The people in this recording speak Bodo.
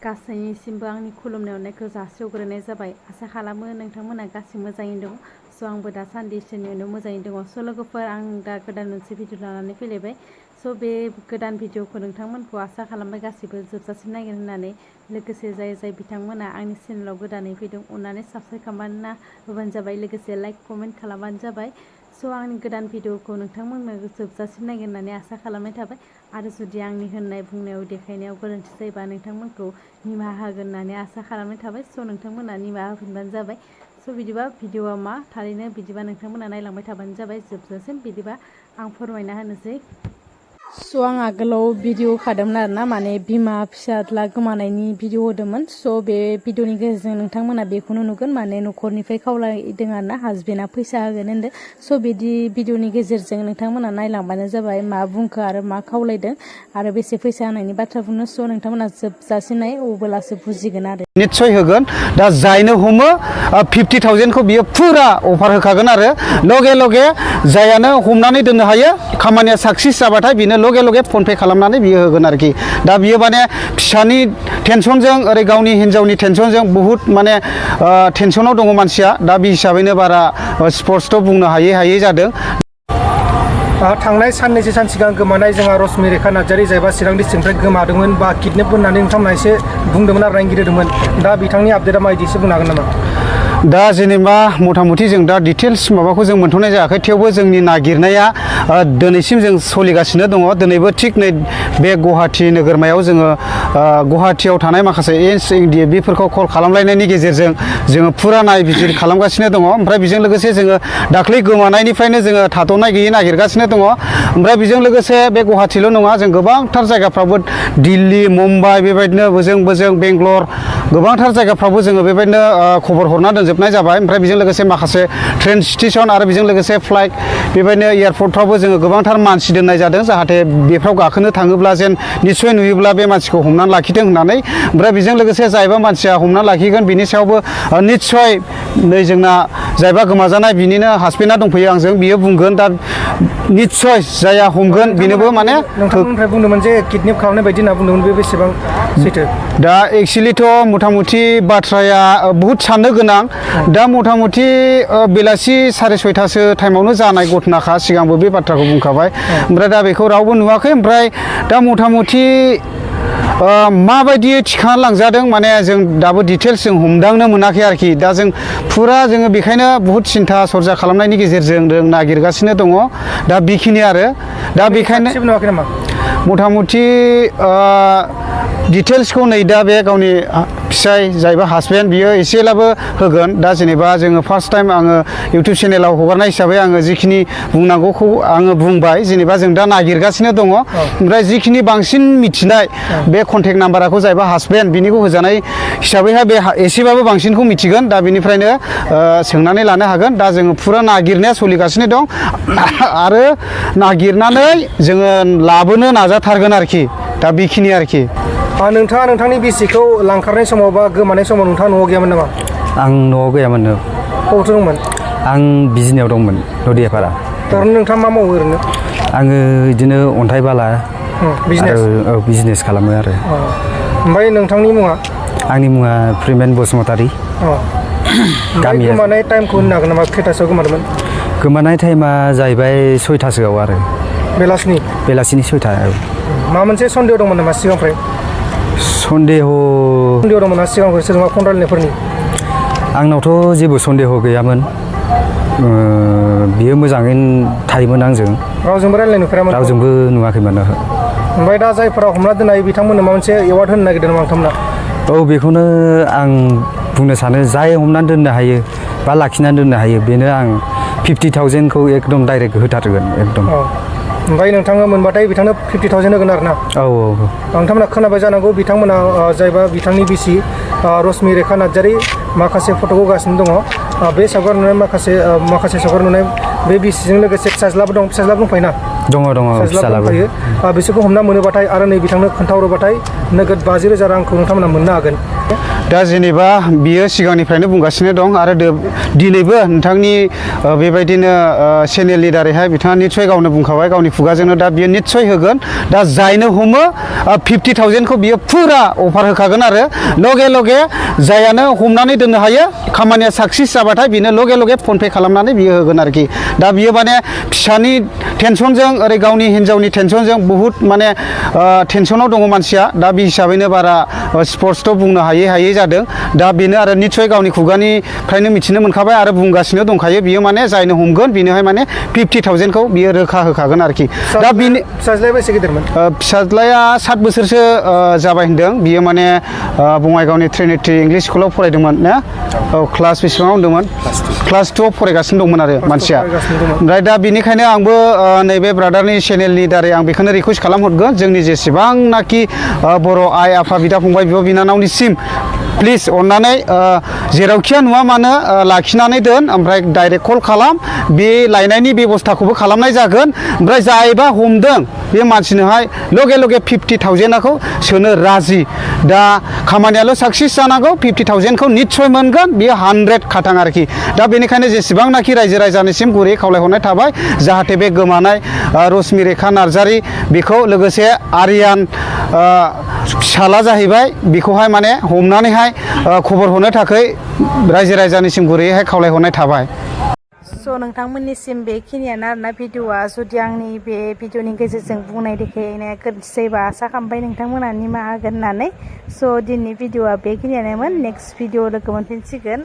गासैनिसिमबो आंनि खुलुमनाय अननायखौ जासिहरग्रोनाय जाबाय। आसा खालामो नोंथांमोना गासैबो मोजाङैनो दं। स' आंबो दासान्दि इसोरनि अननायाव मोजाङैनो दङ। स' लोगोफोर, आं दा गोदान मोनसे भिडिअ लानानै फैलायबाय। स' बे गोदान भिडिअखौ नोंथांमोनखौ आसा खालामबाय गासैबो जोबजासिम नायगोन होननानै। लोगोसे जाय बिथांमोना आंनि चेनेलाव गोदानै फैदों अननानै साबस्क्राइब खालामना होबानो जाबाय। लोगोसे लाइक कमेन्ट खालामबानो जाबाय। स' आंनि गोदान भिडिअखौ नोंथांमोननो जोबजासिम नायगोन होननानै आसा खालामनाय थाबाय। आरो जुदि आंनि होननाय बुंनायाव देखायनायाव गोरोन्थि जायोबा नोंथांमोनखौ निमाहा होगोन होननानै आसा खालामनाय थाबाय। स' नोंथांमोना निमाहा होफिनबानो जाबाय। स' बिदिबा भिडिअआ मा थारैनो बिदिबा नोंथांमोना नायलांबाय थाबानो जाबाय जोबजासिम। बिदिबा आं फोरमायना होनोसै। स' आं आगोलाव भिडिअ होखादोंमोन आरोना, माने बिमा फिसाज्ला गोमानायनि भिडिअ होदोंमोन। स' बे भिडिअनि गेजेरजों नोंथांमोना बेखौनो नुगोन, माने न'खरनिफ्राय खावलायदों आरोना, हासबेन्डआ फैसा होगोन होनदों। स' बिदि भिडिअनि गेजेरजों नोंथांमोना नायलांबानो जाबाय मा बुंखो आरो मा खावलायदों आरो बेसे फैसा होनायनि बाथ्रा बुंनो। स' नोंथांमोना जोबजासिम नाय, अब्लासो बुजिगोन आरो। निश्चय होगोन। दा जायनो हमो 50,000खौ बियो फुरा अफार होखागोन आरो लगे लगे जायानो हमनानै दोननो हायो, खामानिया साक्सेस जाबाथाय बिनो लगे लगे फन पे खालामनानै बियो होगोन आरोखि। दा बियो माने फिसानि टेनसनजों ओरै गावनि हिन्जावनि टेनसनजों बुहुत माने टेनसनाव दङ मानसिया। दा बे हिसाबैनो बारा स्पष्ट बुंनो हायै जादों। थांनाय साननैसो सान सिगां गोमानाय जोंहा रश्मिरेखा नार्जारि, जायबा चिरां डिस्ट्रिक्टनिफ्राय गोमादोंमोन बा किडनेप होननानै नोंथांमोना एसे बुंदोंमोन आरो नायगिरदोंमोन। दा बिथांनि आपडेटआ माबायदि एसे बुंनो हागोन नामा? दा जेनेबा मथा मथि जों दा डिटेल्स माबाखौ जों मोनथ'नाय जायाखै, थेवबो जोंनि नागिरनाया दिनैसिम जों सोलिगासिनो दङ। दिनैबो थिग नै बे गुवाहाटि नोगोरमायाव जोङो गुवाहाटियाव थानाय माखासे एनएसएडिएफबिफोरखौ कल खालामलायनायनि गेजेरजों जोङो फुरा नायबिजिर खालामगासिनो दङ। ओमफ्राय बेजों लोगोसे जोङो दाख्लै गोमानायनिफ्रायनो जोङो थाथ'नाय गैयै नागिरगासिनो दङ। ओमफ्राय बेजों लोगोसे बे गुवाहाटिल' नङा, जों गोबांथार जायगाफ्रावबो दिल्ली, मुम्बाइ, बेबायदिनो बोजों बेंगलर, गोबांथार जायगाफ्रावबो जोङो बेबायदिनो खबर हरना दोनजोबनाय जाबाय। ओमफ्राय बेजों लोगोसे माखासे ट्रेन स्टेसन आरो बेजों लोगोसे फ्लाइट, बेबायदिनो एयारपर्टफ्रावबो जोङो गोबांथार मानसि दोननाय जादों, जाहाथे बेफ्राव गाखोनो थाङोब्ला जेन निस्सय नुयोब्ला बे मानसिखौ हमनानै लाखिथों होननानै। ओमफ्राय बेजों लोगोसे जायबा मानसिया हमनानै लाखिगोन बिनि सायावबो निस्सय नै जोंना जायबा गोमाजानाय बिनिनो हासबेन्डआ दंफैयो आंजों, बियो बुंगोन। दा निस्सय जाया हमगोन बेनोबो माने नोंथांमोननिफ्राय बुंदोंमोन जे किडनेप खालामनाय बायदि होनना बुंदोंमोन, बे बेसेबां सैथो? दा एक्सुवेलिथ' मथा मथि बाथ्राया बहुद साननो गोनां। दा मथा मथि बेलासि 6:30 टाइमावनो जानाय घटनाखा, सिगांबो बे बाथ्राखौ बुंखाबाय। ओमफ्राय दा बेखौ रावबो नुवाखै। ओमफ्राय दा मथा मथि माबायदि थिखांना लांजादों माने जों दाबो डिटेल्स जों हमदांनो मोनाखै आरोखि। दा जों फुरा जोङो बेखायनो बहुद सिन्था सरजा खालामनायनि गेजेरजों जों नागिरगासिनो दङ। दा बेखिनि आरो दा बेखायनो मथा मथि डिटेल्सखौ नै दा बे गावनि फिसाय जायबा हासबेन्ड बियो एसेब्लाबो होगोन। दा जेनेबा जोङो फार्स्ट टाइम आङो इउटुब चेनेलाव हगारनाय हिसाबै आङो जिखिनि बुंनांगौखौ आङो बुंबाय। जेनेबा जों दा नागिरगासिनो दङ। ओमफ्राय जिखिनि बांसिन मिथिनाय बे कन्टेक्ट नाम्बारखौ जायबा हासबेन्ड बिनिखौ होजानाय हिसाबैहाय बे एसेबाबो बांसिनखौ मिथिगोन। दा बेनिफ्रायनो सोंनानै लानो हागोन। दा जोङो फुरा नागिरनाया सोलिगासिनो दं आरो नागिरनानै जोङो लाबोनो नाजाथारगोन आरोखि। दा बेखिनि आरोखि। नोंथाङा नोंथांनि बिसिखौ लांखारनाय समाव बा गोमानाय समाव नोंथाङा न'आव गैयामोन नामा? आं न'आव गैयामोन। बबेयावथो दंमोन? आं बिजनियाव दंमोन, नदियापारा। ओरैनो नोंथाङा मा मावो ओरैनो? आङो बिदिनो अन्थाइ बाला बिजनेस खालामो आरो। ओमफ्राय नोंथांनि मुङा? आंनि मुङा फwrmaidwg बसुमतारी। गामिया गोमानाय टाइमखौ होननो हागोन नामा? खैथासोआव गोमादोंमोन? गोमानाय टाइमा जाहैबाय 6:00 आरो बेलासिनि 6:00। माबा मोनसे सन्देह दंमोन नामा सिगांनिफ्राय? सन्देह दंमोन ना सिगांनिफ्राय सोरजोंबा फन रायलायनायफोरनि? आंनावथ' जेबो सन्देह गैयामोन। बियो मोजाङैनो थायोमोन आंजों। रावजोंबो रायलायनाय नुफेरामोन? रावजोंबो नुवाखैमोन। ओमफ्राय दा जायफोरा हमना दोननाय बिथांमोननो माबा मोनसे एवार्ड होनो नागिरदों नामा नोंथांमोना? औ, बेखौनो आं बुंनो सानो। जाय हमनानै दोननो हायो बा लाखिनानै दोननो हायो बेनो आं 50,000खौ एकदम डाइरेक्ट होथारगोन एकदम। ओमफ्राय नोंथाङा मोनबाथाय बिथांनो 50,000 होगोन आरो ना? औ। नोंथांमोना खोनाबाय जानांगौ, बिथांमोना जायबा बिथांनि बिसि रश्मिरेखा नार्जारि माखासे फट' होगासिनो दङ। बे सावगारि नुनाय माखासे सावगारि नुनाय बे बिसिजों लोगोसे फिसाज्लाबो दंफायोना? दङ फिसाज्लाबो दंफायो। बिसोरखौ हमना मोनोबाथाय आरो नै बिथांनो खोन्थाहरोबाथाय नोगोद 50,000 रांखौ नोंथांमोना मोननो हागोन। दा जेनेबा बियो सिगांनिफ्रायनो बुंगासिनो दं आरो दिनैबो नोंथांनि बेबायदिनो चेनेलनि दारैहाय बिथाङा निस्सय गावनो बुंखाबाय गावनि खुगाजोंनो दा बियो निस्सय होगोन दा जायनो हमो 50,000खौ बियो फुरा अफार होखागोन आरो लगे लगे जायानो हमनानै दोननो हायो खामानिया साक्सेस जाबाथाय बिनो लगे लगे फनपे खालामनानै बियो होगोन आरोखि दा बियो माने फिसानि टेनसनजों ओरै गावनि हिन्जावनि टेनसनजों बुहुत माने टेनसनाव दङ मानसिया दा बे हिसाबैनो बारा स्पर्ट्सथ' बुंनो हायै जादों दा बेनो आरो निस्सय गावनि खुगानिफ्रायनो मिथिनो मोनखाबाय आरो बुंगासिनो दंखायो बियो माने जायनो हमगोन बिनोहाय माने 50,000खौ बियो रोखा होखागोन आरोखि दा बिनि फिसाज्लाया बेसे गिदिरमोन फिसाज्लाया 7 बोसोरसो जाबाय होनदों बियो माने बङाइगावनि ट्रिनिटि इंलिश स्कुलाव फरायदोंमोन ना औ क्लास बेसेबां होनदोंमोन क्लास 2 फरायगासिनो दंमोन आरो मानसिया ओमफ्राय दा बिनिखायनो आंबो नैबे ब्रादारनि चेनेलनि दारै आं बेखौनो रिकुवेस्ट खालामहरगोन जोंनि जेसेबांनाखि बर' आइ आफा बिदा फंबाय बिब' बिनानावनिसिम प्लिज अननानै जेरावखिया नुवा मानो लाखिनानै दोन ओमफ्राय डाइरेक्ट कल खालाम बे लायनायनि बेबस्थाखौबो खालामनाय जागोन ओमफ्राय जायबा हमदों बे मानसिनोहाय लगे लगे 50,000खौ सोनो राजि दा खामानियाल' साक्सेस जानांगौ 50,000खौ निस्सय मोनगोन बियो 100 खाथां आरोखि दा बेनिखायनो जेसेबांनाखि रायजो राजानिसिम गुरै खावलायहरनाय थाबाय जाहाथे बे गोमानाय रश्मि रेखा नार्जारि बेखौ लोगोसे आरियान फिसाला जाहैबाय बेखौहाय माने हमनानैहाय खबर हरनो थाखाय रायजो राजानिसिम गुरैहाय खावलायहरनाय थाबाय स' नोंथांमोननिसिम बेखिनियानो आरोना भिडिअ'आ जुदि आंनि बे भिडिअ'नि गेजेरजों बुंनाय देखायनाया गोरोन्थि जायोबा आसा खालामबाय नोंथांमोना निमाहा होगोन होननानै स' दिनैनि भिडिअ'आ बेखिनियानोमोन नेक्स्ट भिडिअ लोगो मोनफिनसिगोन